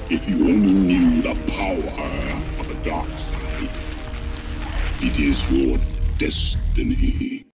If you only knew the power of the dark side, it is your destiny.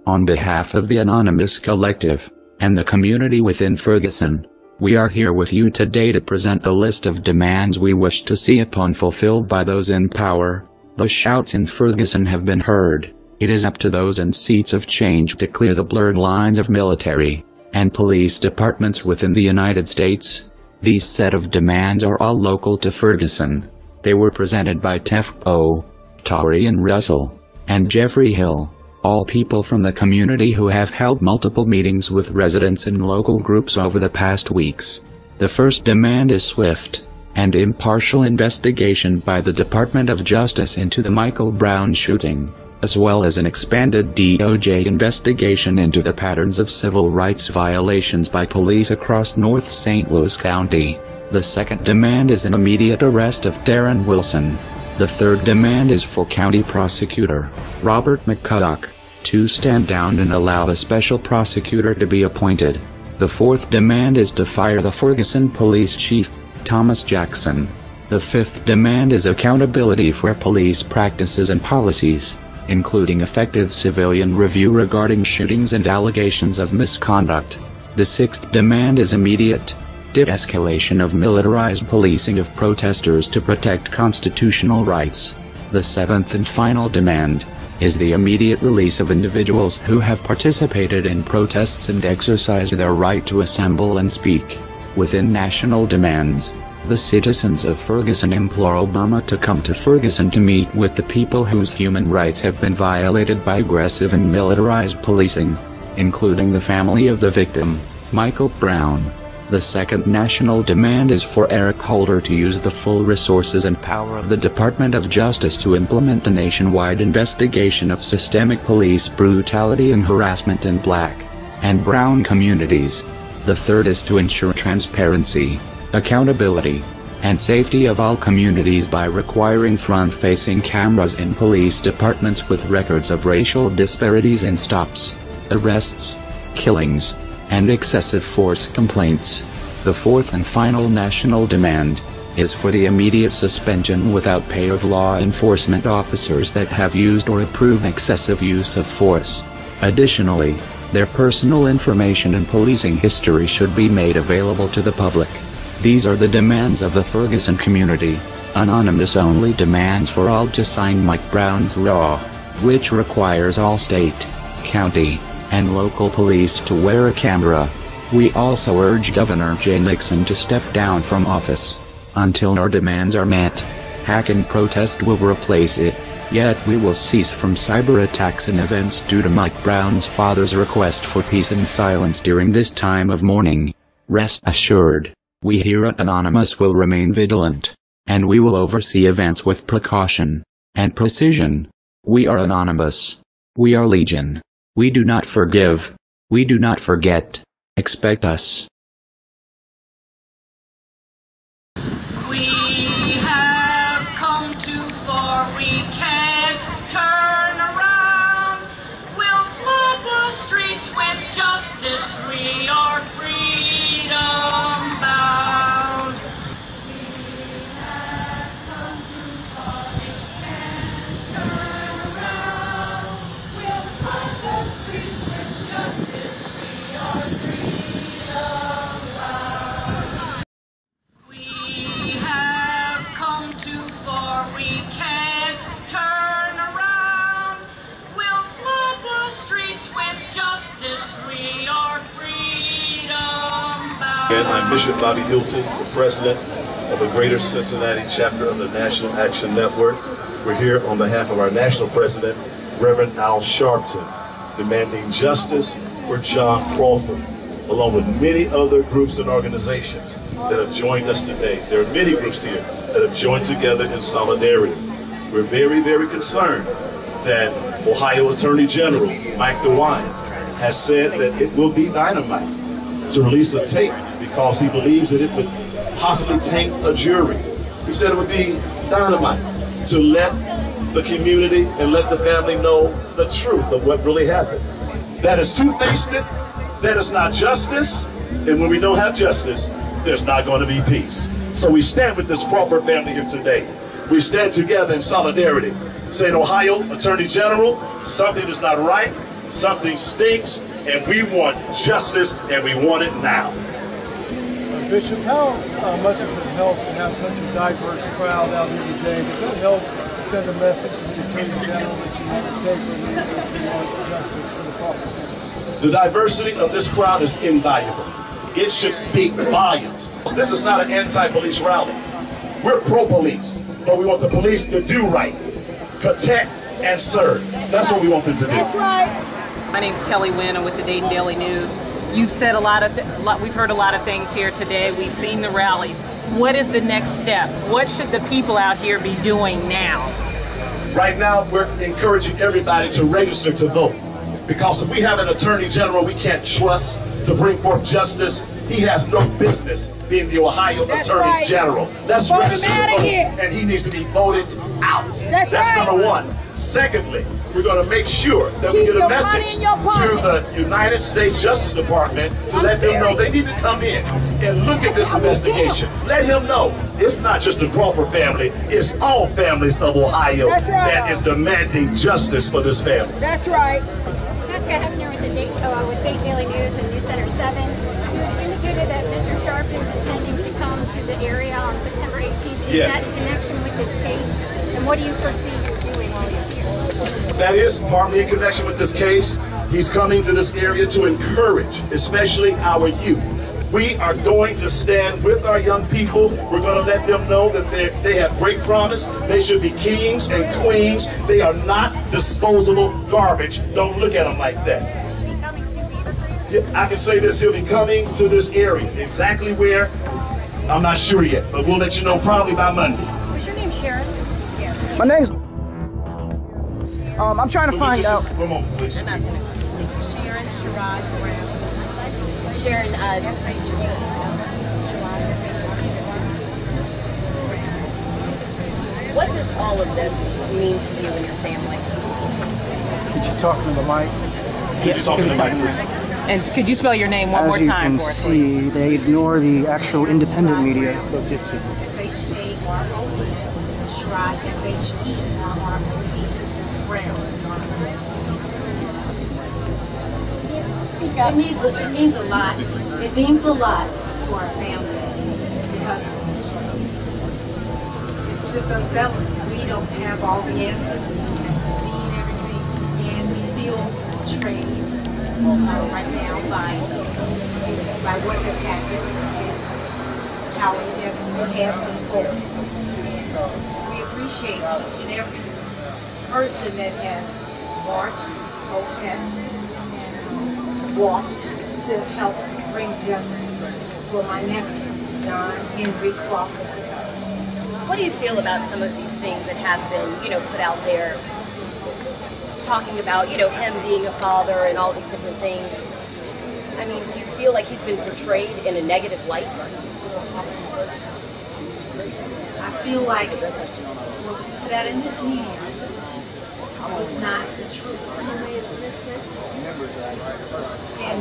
On behalf of the Anonymous Collective, and the community within Ferguson, we are here with you today to present a list of demands we wish to see upon fulfilled by those in power. The shouts in Ferguson have been heard. It is up to those in seats of change to clear the blurred lines of military and police departments within the United States. These set of demands are all local to Ferguson. They were presented by Tefpo, Torian Russell, and Jeffrey Hill, all people from the community who have held multiple meetings with residents and local groups over the past weeks. The first demand is swift and impartial investigation by the Department of Justice into the Michael Brown shooting, as well as an expanded DOJ investigation into the patterns of civil rights violations by police across North St. Louis County. The second demand is an immediate arrest of Darren Wilson. The third demand is for County Prosecutor Robert McCulloch to stand down and allow a special prosecutor to be appointed. The fourth demand is to fire the Ferguson Police Chief, Thomas Jackson. The fifth demand is accountability for police practices and policies, including effective civilian review regarding shootings and allegations of misconduct. The sixth demand is immediate de-escalation of militarized policing of protesters to protect constitutional rights. The seventh and final demand is the immediate release of individuals who have participated in protests and exercised their right to assemble and speak. Within national demands, the citizens of Ferguson implore Obama to come to Ferguson to meet with the people whose human rights have been violated by aggressive and militarized policing, including the family of the victim, Michael Brown. The second national demand is for Eric Holder to use the full resources and power of the Department of Justice to implement a nationwide investigation of systemic police brutality and harassment in Black and brown communities. The third is to ensure transparency, accountability, and safety of all communities by requiring front-facing cameras in police departments with records of racial disparities in stops, arrests, killings, and excessive force complaints. The fourth and final national demand is for the immediate suspension without pay of law enforcement officers that have used or approve excessive use of force. Additionally, their personal information and policing history should be made available to the public. These are the demands of the Ferguson community. Anonymous only demands for all to sign Mike Brown's law, which requires all state, county, and local police to wear a camera. We also urge Governor Jay Nixon to step down from office. Until our demands are met, hack and protest will replace it. Yet we will cease from cyber attacks and events due to Mike Brown's father's request for peace and silence during this time of mourning. Rest assured, we here at Anonymous will remain vigilant, and we will oversee events with precaution and precision. We are Anonymous. We are Legion. We do not forgive. We do not forget. Expect us. We have come too far. We can't turn around. We'll flood the streets with justice. We are freedom bound. We have come too far. We can't turn around. We'll flood the streets with justice. We are freedom bound. We have come too far. We can't turn around. We'll flood the streets with justice. We are freedom bound. Again, I'm Bishop Bobby Hilton, the president of the Greater Cincinnati chapter of the National Action Network. We're here on behalf of our national president, Reverend Al Sharpton, demanding justice for John Crawford, along with many other groups and organizations that have joined us today. There are many groups here that have joined together in solidarity. We're very, very concerned that Ohio Attorney General Mike DeWine has said that it will be dynamite to release a tape because he believes that it would possibly taint a jury. He said it would be dynamite to let the community and let the family know the truth of what really happened. That is two-faced, that is not justice, and when we don't have justice, there's not going to be peace. So we stand with this Crawford family here today. We stand together in solidarity, saying, Ohio Attorney General, something is not right, something stinks, and we want justice, and we want it now. Bishop, how much does it help to have such a diverse crowd out here today? Does that help send a message to the Attorney General that you want to take with these if you want justice for the Crawford family? The diversity of this crowd is invaluable. It should speak volumes. This is not an anti-police rally. We're pro-police, but we want the police to do right, protect and serve. That's what we want them to do. That's right. My name's Kelly Wynn. I'm with the Dayton Daily News. You've said we've heard a lot of things here today. We've seen the rallies. What is the next step? What should the people out here be doing now? Right now, we're encouraging everybody to register to vote. Because if we have an Attorney General we can't trust to bring forth justice, he has no business being the Ohio Attorney General. Let's register to vote, and he needs to be voted out. That's number one. Secondly, we're going to make sure that we get a message to the United States Justice Department to let them know they need to come in and look at this investigation. Let him know it's not just the Crawford family, it's all families of Ohio that is demanding justice for this family. That's right. Jessica Hefner with Dayton Daily News and News Center 7. You indicated that Mr. Sharpton is intending to come to the area on September 18th. Is that in connection with this case? And what do you foresee you're doing while he's here? That is partly in connection with this case. He's coming to this area to encourage, especially our youth. We are going to stand with our young people. We're going to let them know that they have great promise. They should be kings and queens. They are not disposable garbage. Don't look at them like that. I can say this, he'll be coming to this area. Exactly where, I'm not sure yet, but we'll let you know probably by Monday. Was your name Sharon? Yes. My name's... I'm trying to find out... One moment, please. Sharon Sherrod Brown. Sharon, S-H-E. What does all of this mean to you and your family? Could you talk to the mic? And could you spell your name one more time for us, please? As you can see, they ignore the actual independent media. They'll get to you. S-H-A-R-O-D. Sherrod, S-H-E-R-R-O-D. Brown. It means a lot. It means a lot to our family because it's just unsettling. We don't have all the answers. We haven't seen everything, and we feel betrayed right now by what has happened and how it has unfolded. We appreciate each and every person that has marched, protested, walked to help bring justice for my nephew, John Henry Crawford. What do you feel about some of these things that have been, put out there, talking about, him being a father and all these different things? I mean, do you feel like he's been portrayed in a negative light? I feel like what was put out in the media was not the truth. And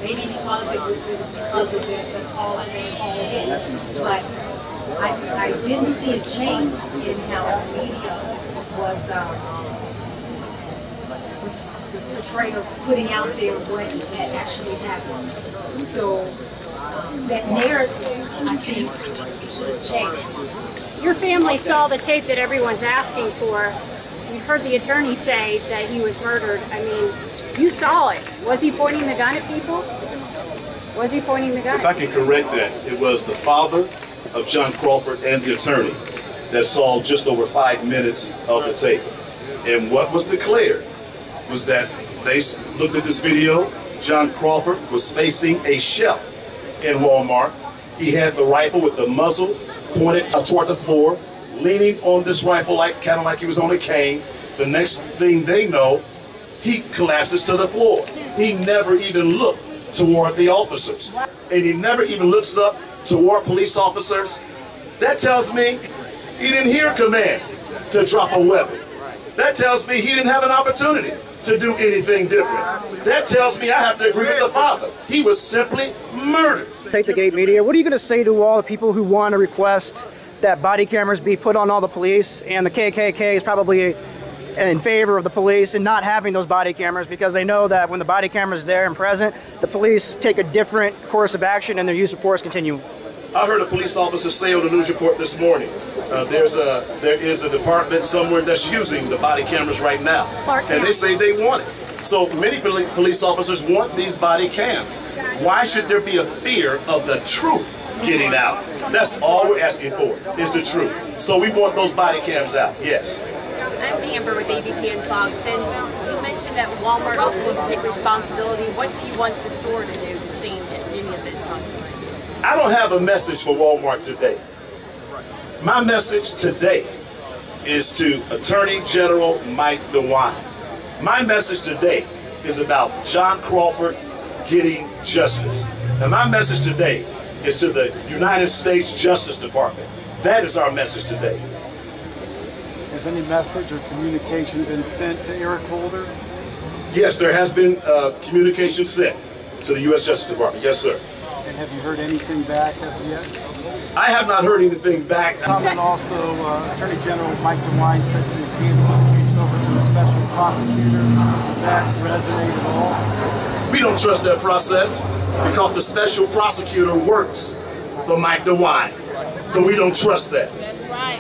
maybe because it was because of the call that they called in. But I didn't see a change in how the media was portraying or putting out there what had actually happened. So that narrative, I think, should have changed. Your family saw the tape that everyone's asking for. We heard the attorney say that he was murdered. I mean, you saw it. Was he pointing the gun at people? Was he pointing the gun? If I can correct that, it was the father of John Crawford and the attorney that saw just over 5 minutes of the tape. And what was declared was that they looked at this video. John Crawford was facing a shelf in Walmart. He had the rifle with the muzzle pointed toward the floor, leaning on this rifle kind of like he was on a cane. The next thing they know, he collapses to the floor. He never even looked toward the officers. And he never even looks up toward police officers. That tells me he didn't hear a command to drop a weapon. That tells me he didn't have an opportunity to do anything different. That tells me I have to agree with the father. He was simply murdered. Take the Gate Media. What are you going to say to all the people who want to request that body cameras be put on all the police, and the KKK is probably in favor of the police and not having those body cameras because they know that when the body camera is there and present, the police take a different course of action and their use of force continue? I heard a police officer say on the news report this morning, there is a department somewhere that's using the body cameras right now, and they say they want it. So many police officers want these body cams. Why should there be a fear of the truth getting out? That's all we're asking for, is the truth. So we want those body cams out, yes. I'm Amber with ABC and Fox, and you mentioned that Walmart also wants to take responsibility. What do you want the store to do to change any of this possibly? I don't have a message for Walmart today. My message today is to Attorney General Mike DeWine. My message today is about John Crawford getting justice. And my message today is to the United States Justice Department. That is our message today. Has any message or communication been sent to Eric Holder? Yes, there has been communication sent to the U.S. Justice Department. Yes, sir. And have you heard anything back as of yet? I have not heard anything back. And also, Attorney General Mike DeWine said that he's handing this case over to a special prosecutor. Does that resonate at all? We don't trust that process because the special prosecutor works for Mike DeWine. So we don't trust that. That's right.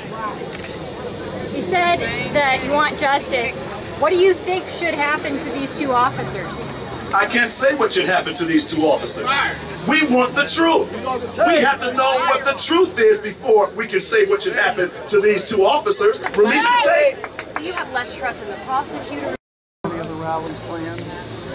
You said that you want justice. What do you think should happen to these two officers? I can't say what should happen to these two officers. We want the truth. We have to know what the truth is before we can say what should happen to these two officers. Release the tape. Do you have less trust in the prosecutor? Any other rallies planned?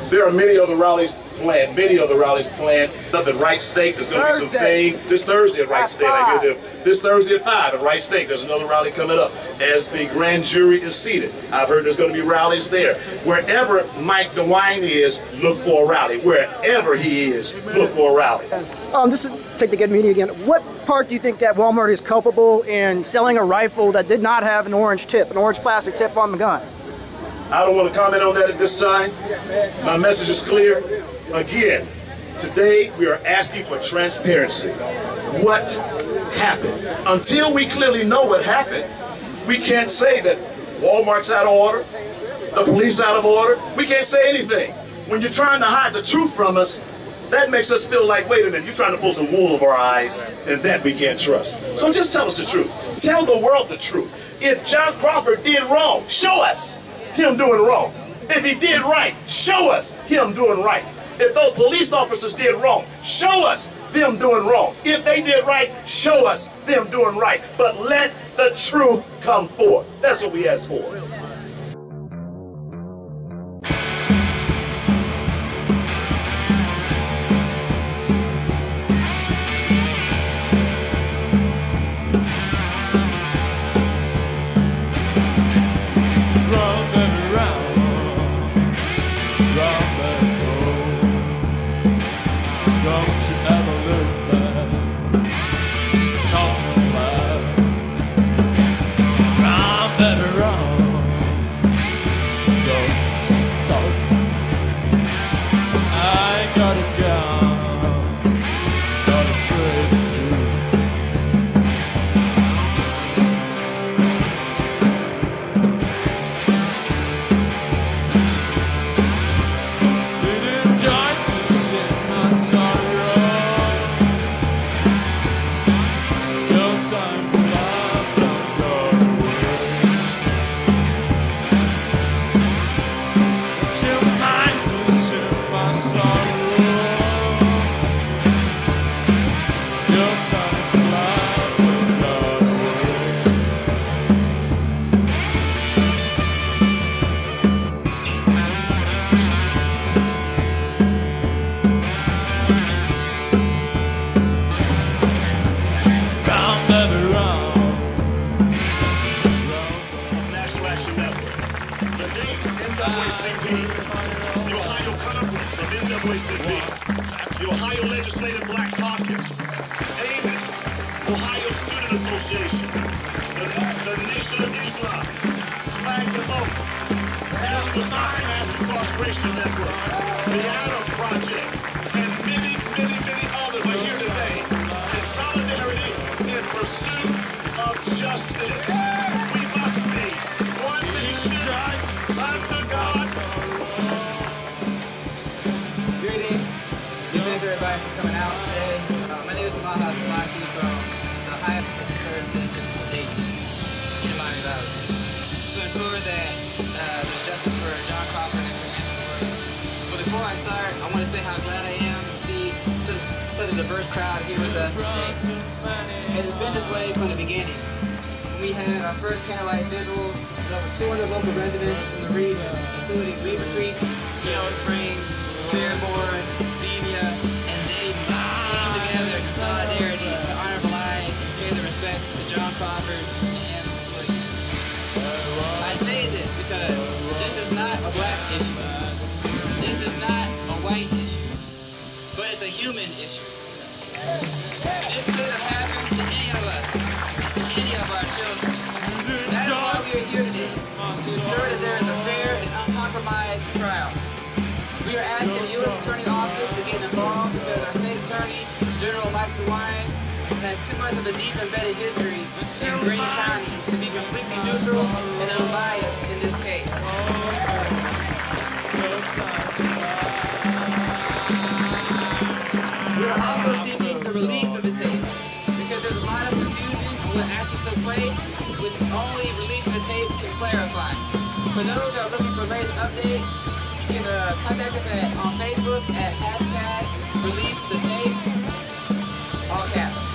There are many other rallies planned. Up at Wright State, there's going to be some things. This Thursday at Wright State, I hear them. This Thursday at 5 at Wright State, there's another rally coming up as the grand jury is seated. I've heard there's going to be rallies there. Wherever Mike DeWine is, look for a rally. Wherever he is, look for a rally. This is Take the Gate Media again. What part do you think that Walmart is culpable in selling a rifle that did not have an orange plastic tip on the gun? I don't want to comment on that at this time. My message is clear. Again, today we are asking for transparency. What happened? Until we clearly know what happened, we can't say that Walmart's out of order, the police out of order. We can't say anything. When you're trying to hide the truth from us, that makes us feel like, wait a minute, you're trying to pull some wool over our eyes, and that we can't trust. So just tell us the truth. Tell the world the truth. If John Crawford did wrong, show us him doing wrong. If he did right, show us him doing right. If those police officers did wrong, show us them doing wrong. If they did right, show us them doing right. But let the truth come forth. That's what we ask for. The Ohio Legislative Black Caucus, Amos, Ohio Student Association, the Nation of Islam, Swag the Vote, This was not mass incarceration network. The Adam Project and many, many, many others are here today in solidarity in pursuit of justice. We must be one nation under God. Greetings. Thanks everybody for coming out today. My name is Maha Tamaki from the Ohio Concerned Citizens of Dayton in Miami Valley. To ensure that there's justice for John Crawford and Engel. But before I start, I want to say how glad I am to see such a diverse crowd here with us today. It has been this way from the beginning. We had our first candlelight vigil with over 200 local residents from the region, including Beavercreek, Yellow Springs, Fairborn, Xenia, and Dayton, came together in solidarity to honor the lives and pay the respects to John Crawford and Engel. I say this because this is not a black issue. This is not a white issue. But it's a human issue. This could have happened to any of us, to any of our children. That is why we are here today, to ensure that there is a fair and uncompromised trial. We are asking the U.S. Attorney Office to get involved because our State Attorney, General Mike DeWine, has too much of a deep embedded history in Greene County to be completely neutral and unbiased in this case. We are also seeking the release of the tape because there's a lot of confusion on what actually took place, which only release of the tape can clarify. For those that are looking for latest updates, you can contact us on Facebook at #ReleaseTheTape, all caps.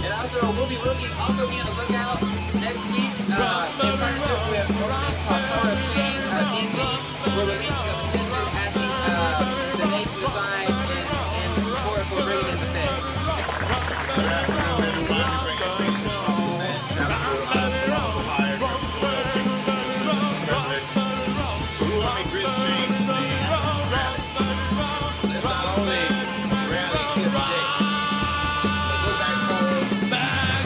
And also, we'll be also be on the lookout next week in partnership with organizations called Color of Change out of DC. We're releasing a petition asking the nation to sign and support for bringing in the feds. Good afternoon, everybody. Bringing things from that chapter of Ohio. So we want to make real change today after this rally. Let's not only rally here today, but go back home,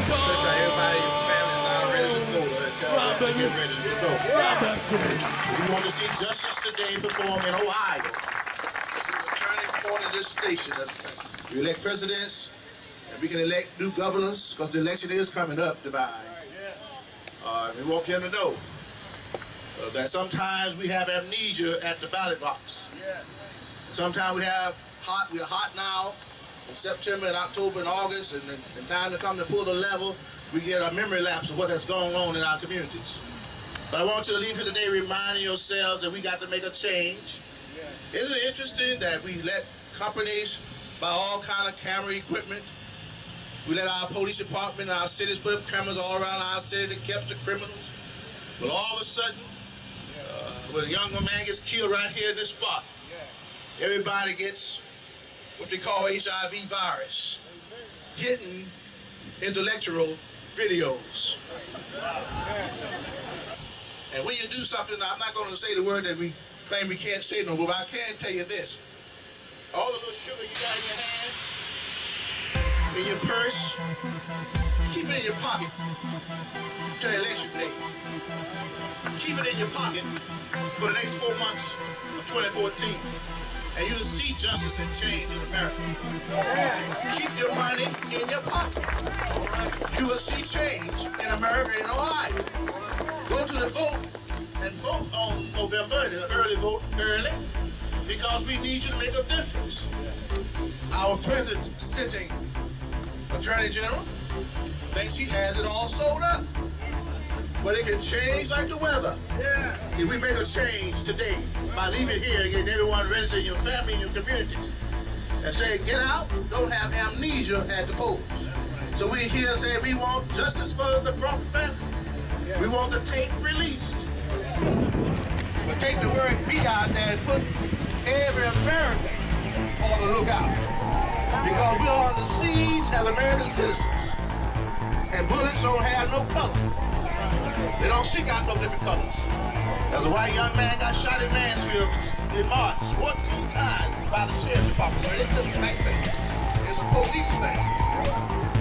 search out everybody in your family is not ready to vote, and tell them to get ready to vote. We want to see justice today performed in Ohio. This is the turning point of this station. We elect presidents, and we can elect new governors, because the election is coming up, Divine. We want them to know that sometimes we have amnesia at the ballot box. Sometimes we're hot now in September and October and August, and in time to come to pull the level, we get a memory lapse of what has gone on in our communities. But I want you to leave here today reminding yourselves that we got to make a change. Isn't it interesting that we let companies buy all kind of camera equipment? We let our police department and our cities put up cameras all around our city that catch the criminals. But all of a sudden, when a young man gets killed right here in this spot, everybody gets what they call HIV virus, getting intellectual videos. And when you do something, I'm not going to say the word that we claim we can't say no more, but I can tell you this. All the little sugar you got in your hand, in your purse, keep it in your pocket till election day. Keep it in your pocket for the next 4 months of 2014. And you'll see justice and change in America. Keep your money in your pocket. You will see change in America and Ohio. Go to the vote and vote on November, and early vote early, because we need you to make a difference. Our present sitting Attorney General thinks he has it all sold up. But it can change like the weather. If we make a change today by leaving here and getting everyone registered in your family and your communities and say, get out, don't have amnesia at the polls. So we're here saying we want justice for the Crawford family. We want the tape released. But take the word "be" out there and put every American on the lookout. Because we're on the siege as American citizens. And bullets don't have no color. They don't seek out no different colors. There's a white young man got shot in Mansfield in March 14 times by the sheriff's department. So it ain't just a black thing. It's a police thing.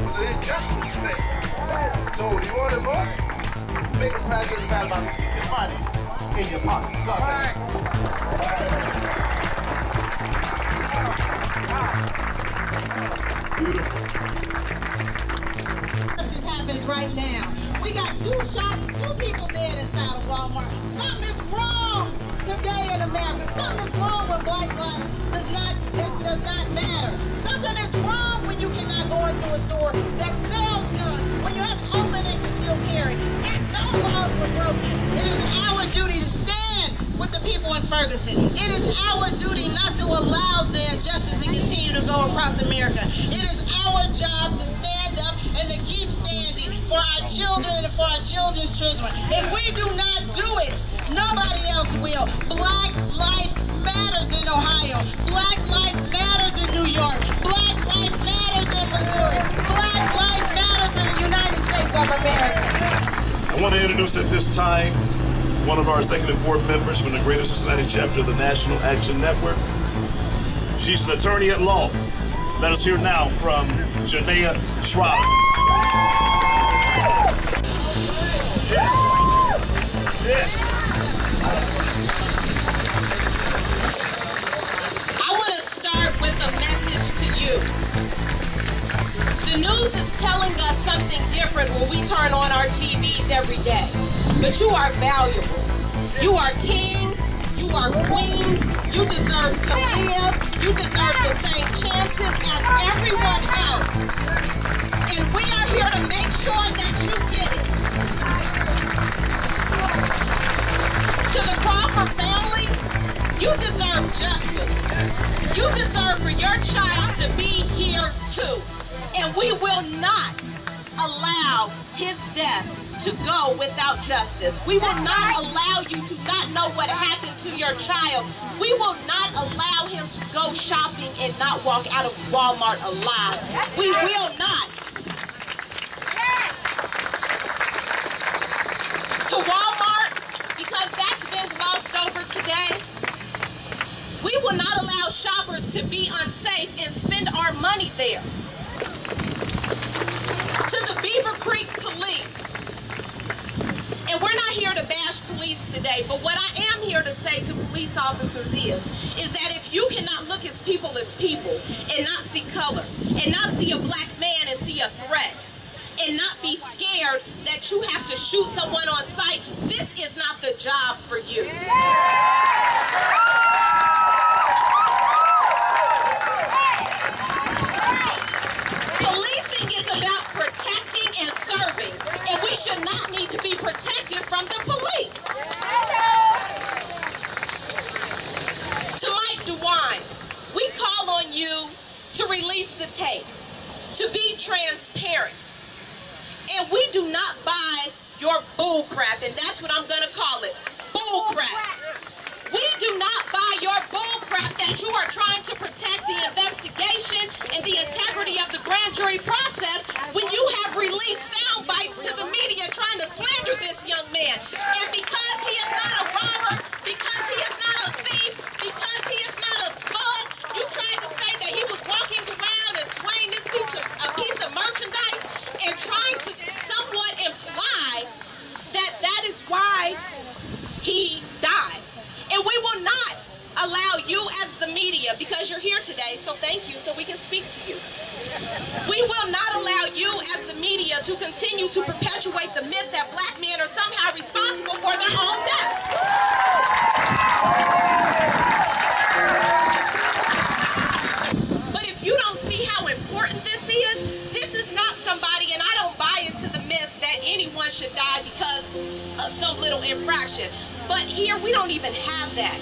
It's an injustice thing. So you want to vote? Make a president about keep your money in your pocket. Beautiful. This happens right now. We got 2 shots, 2 people dead inside of Walmart. Something is wrong today in America. Something is wrong with Black lives. Does not matter. Something is wrong when you cannot go into a store that sells guns, when you have open and concealed carry. And no laws were broken. It is our duty to stand with the people in Ferguson. It is our duty not to allow the injustice to continue to go across America. It is our job to stand up and to keep standing for our children and for our children's children. If we do not do it, nobody else will. Black life matters in Ohio. Black life matters in New York. Black life matters in Missouri. Black life matters in the United States of America. I want to introduce at this time one of our executive board members from the Greater Cincinnati Chapter of the National Action Network. She's an attorney at law. Let us hear now from Janea Schroeder. I want to start with a message to you. The news is telling us something different when we turn on our TVs every day. But you are valuable. You are kings. You are queens. You deserve to live. You deserve the same chances as everyone else. And we are here to make sure that you get it. To the Crawford family, you deserve justice. You deserve for your child to be here too. And we will not allow his death to go without justice. We will not allow you to not know what happened to your child. We will not allow him to go shopping and not walk out of Walmart alive. We will not. To Walmart, because that's been glossed over today, we will not allow shoppers to be unsafe and spend our money there. To the Beavercreek police, and we're not here to bash police today, but what I am here to say to police officers is that if you cannot look at people and not see color, and not see a black man and see a threat, and not be scared that you have to shoot someone on sight, this is not the job for you. Policing is about protecting and serving, and we should not need to be protected from the police. To Mike DeWine, we call on you to release the tape, to be transparent. And we do not buy your bull crap, and that's what I'm going to call it, bull crap. We do not buy your bull crap that you are trying to protect the investigation and the integrity of the grand jury process when you have released sound bites to the media trying to slander this young man. And because he is not a robber, because he is not a thief, because he is not a thug, you tried to say that he was walking around and swaying this piece of merchandise and trying to somewhat imply that that is why he died. And we will not allow you as the media, because you're here today, so thank you, so we can speak to you. We will not allow you as the media to continue to perpetuate the myth that black men are somehow responsible for their own deaths. But if you don't see how important this is not somebody, and I don't buy into the myth that anyone should die because of some little infraction. But here, we don't even have that.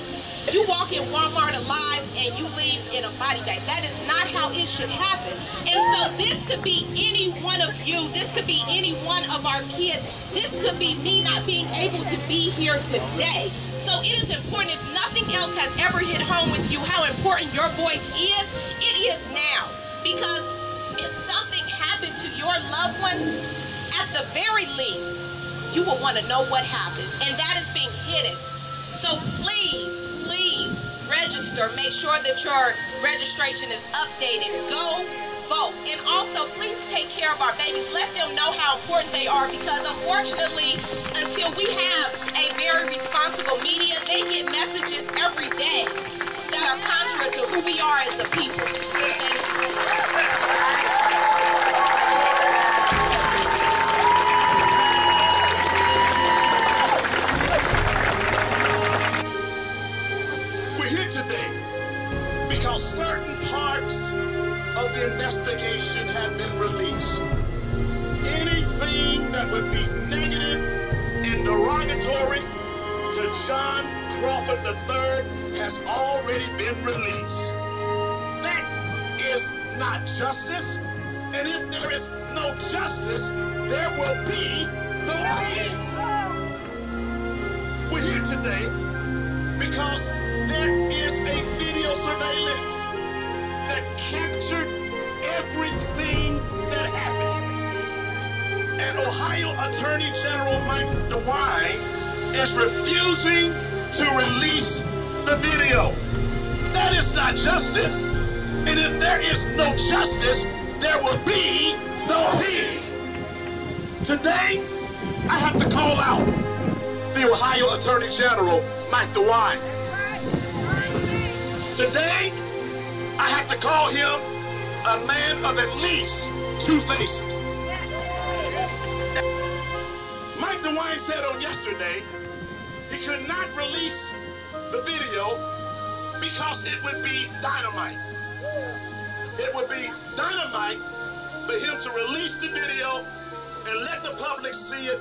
You walk in Walmart alive and you leave in a body bag. That is not how it should happen. And so this could be any one of you. This could be any one of our kids. This could be me not being able to be here today. So it is important, if nothing else has ever hit home with you, how important your voice is, it is now. Because if something happened to your loved one, at the very least, you will want to know what happened. And that is being hidden. So please register. Make sure that your registration is updated. Go vote. And also, please take care of our babies. Let them know how important they are, because unfortunately, until we have a very responsible media, they get messages every day that are contrary to who we are as a people. We're here today because certain parts of the investigation have been released. Anything that would be negative and derogatory to John Crawford III has already been released. That is not justice, and if there is no justice, there will be no peace. We're here today because there is a video surveillance that captured everything that happened. And Ohio Attorney General Mike DeWine is refusing to release the video. That is not justice. And if there is no justice, there will be no peace. Today, I have to call out the Ohio Attorney General Mike DeWine. Today, I have to call him a man of at least two faces. Mike DeWine said on yesterday he could not release the video because it would be dynamite. It would be dynamite for him to release the video and let the public see it,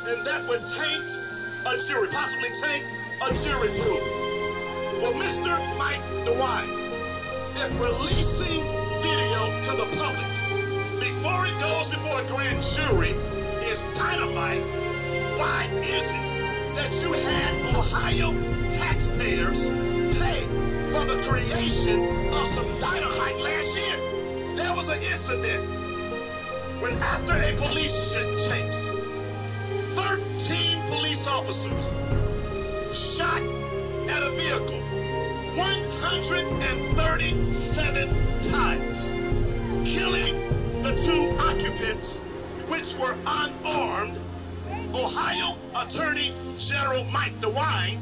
and that would taint a jury, possibly taint a jury pool. Well, Mr. Mike DeWine, if releasing video to the public before it goes before a grand jury is dynamite, why is it that you had Ohio taxpayers pay for the creation of some dynamite last year? There was an incident when, after a police chase, 13 police officers shot at a vehicle 137 times, killing the two occupants, which were unarmed. Ohio Attorney General Mike DeWine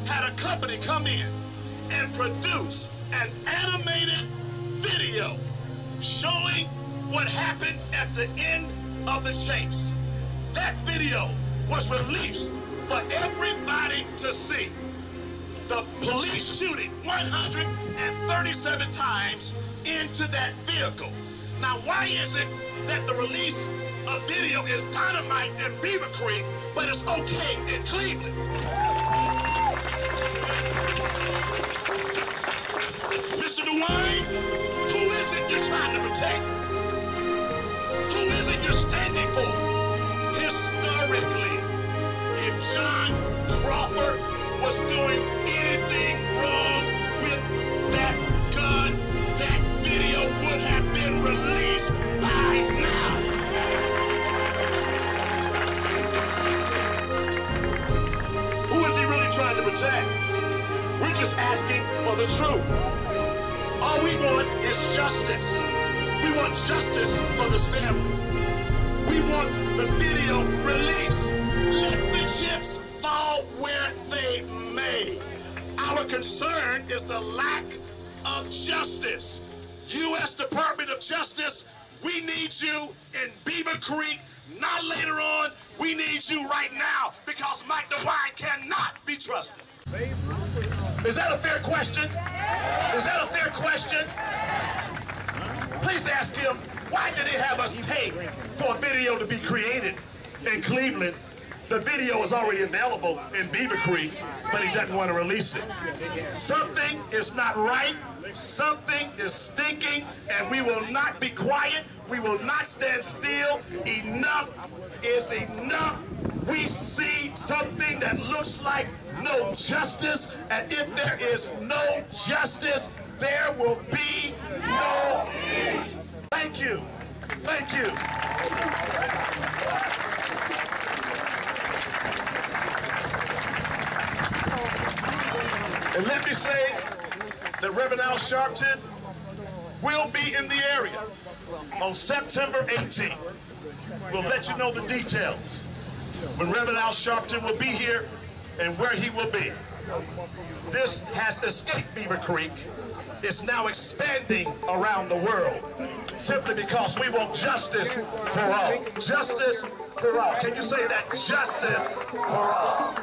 had a company come in and produce an animated video showing what happened at the end of the chase. That video was released for everybody to see. The police shooting 137 times into that vehicle. Now, why is it that the release of video is dynamite in Beavercreek, but it's okay in Cleveland? Mr. DeWine, who is it you're trying to protect? Who is it you're standing for? Historically, if John Crawford was doing anything wrong with that gun, that video would have been released by now. Who is he really trying to protect? We're just asking for the truth. All we want is justice. We want justice for this family. We want the video released. Let the chips fall where they may. Our concern is the lack of justice. U.S. Department of Justice, we need you in Beavercreek, not later on. We need you right now, because Mike DeWine cannot be trusted. Is that a fair question? Is that a fair question? Please ask him, why did he have us pay for a video to be created in Cleveland? The video is already available in Beavercreek, but he doesn't want to release it. Something is not right. Something is stinking, and we will not be quiet. We will not stand still. Enough is enough. We see something that looks like no justice, and if there is no justice, there will be no peace. Thank you. Thank you. And let me say that Reverend Al Sharpton will be in the area on September 18th. We'll let you know the details when Reverend Al Sharpton will be here and where he will be. This has escaped Beavercreek. It's now expanding around the world simply because we want justice for all. Justice for all. Can you say that? Justice for all.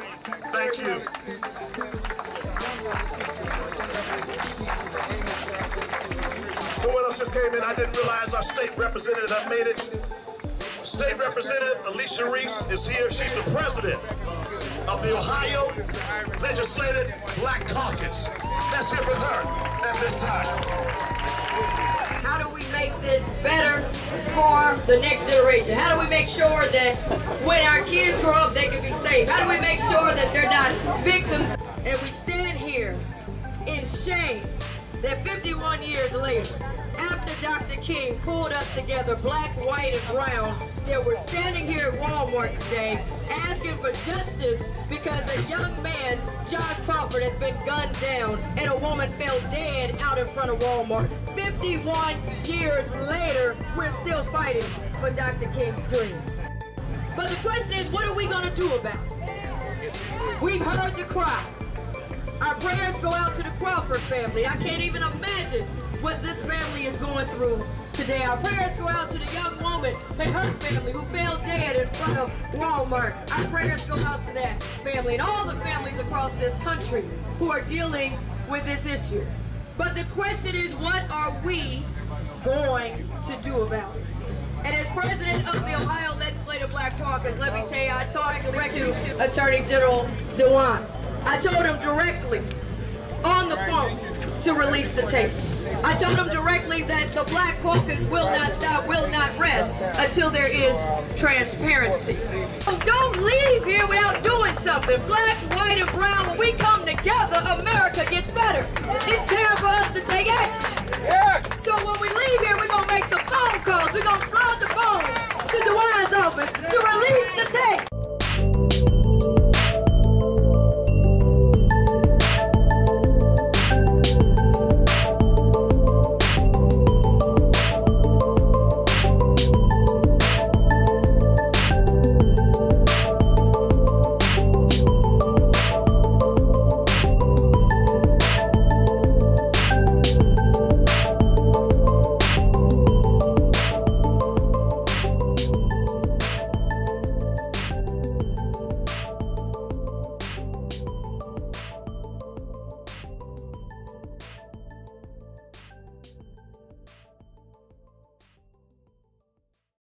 Thank you. Someone else just came in. I didn't realize our state representative had made it. State Representative Alicia Reese is here. She's the president of the Ohio Legislative Black Caucus. Let's hear from her at this time. How do we make this better for the next generation? How do we make sure that when our kids grow up, they can be safe? How do we make sure that they're not victims? And we stand here in shame that 51 years later, after Dr. King pulled us together, black, white, and brown, that we're standing here at Walmart today asking for justice because a young man, John Crawford, has been gunned down and a woman fell dead out in front of Walmart. 51 years later, we're still fighting for Dr. King's dream. But the question is, what are we going to do about it? We've heard the cry. Our prayers go out to the Crawford family. I can't even imagine what this family is going through today. Our prayers go out to the young woman and her family who fell dead in front of Walmart. Our prayers go out to that family and all the families across this country who are dealing with this issue. But the question is, what are we going to do about it? And as president of the Ohio Legislative Black Caucus, let me tell you, I talked directly to Attorney General DeWine. I told him directly on the phone to release the tapes. I told him directly that the Black Caucus will not stop, will not rest until there is transparency. So don't leave here without doing something. Black, white, and brown, when we come together, America gets better. It's